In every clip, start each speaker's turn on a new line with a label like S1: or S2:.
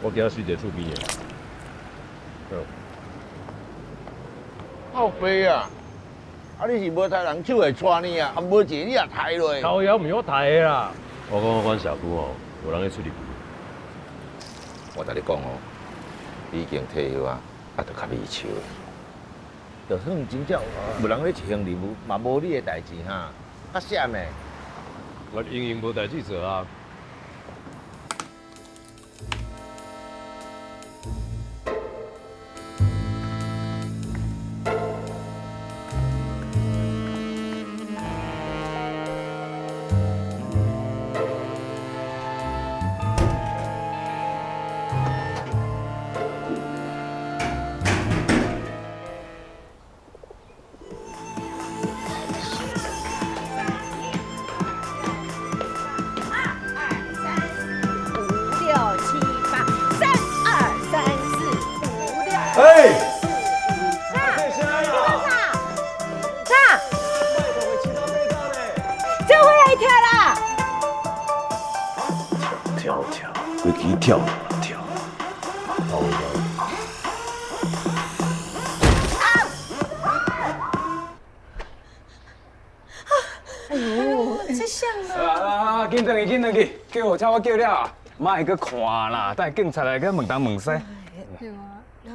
S1: 我今仔睡伫厝边的。
S2: 靠飞啊！啊，你是无杀人手会抓你啊？啊，无一个你也抬落。
S1: 头摇唔好抬的啦。我讲阮社区哦，有人咧出入。
S2: 我甲你讲哦，你已经退休啊，啊，着较微笑的。就算真正有人咧行任务，嘛无你的代志哈，较闪的。
S1: 我营营无代志做啊。
S3: 规矩跳跳，好呀。
S4: 哎呦，这像
S5: 啊！紧转去，紧转去，叫我叫我叫了，莫去看啦，等警察来，去问东问西。对啊。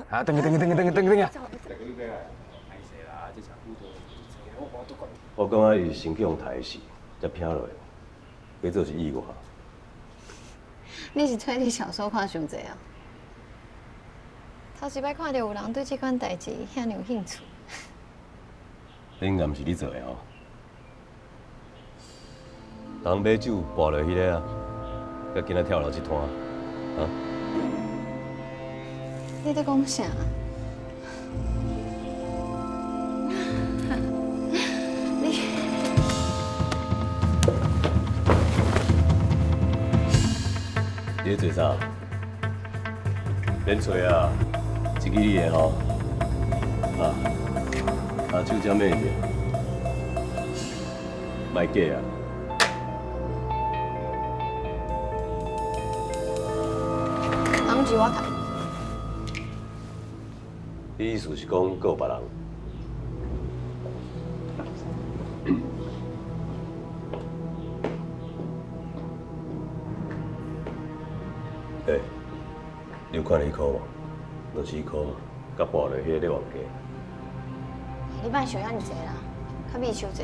S5: 啊，等去。
S3: 我感觉伊身体用抬死，才拼落来，别做是意外。
S4: 你是推理小说看伤济啊？头一摆看到有人对这款代志遐尼有兴趣。
S3: 应该毋是你做的吼。人买酒跋落迄个啊，甲今仔跳楼一摊，啊？
S4: 你在讲啥？
S3: 你在做啥？免吹啊，一支你的吼，手针咩着？卖假啊！
S4: 人是我杀。
S3: 你意思是讲还有别人？你有看到迄箍无？就是迄箍，甲跋落迄个咧冤家。
S4: 你莫想遐尼济啦，较秘书者。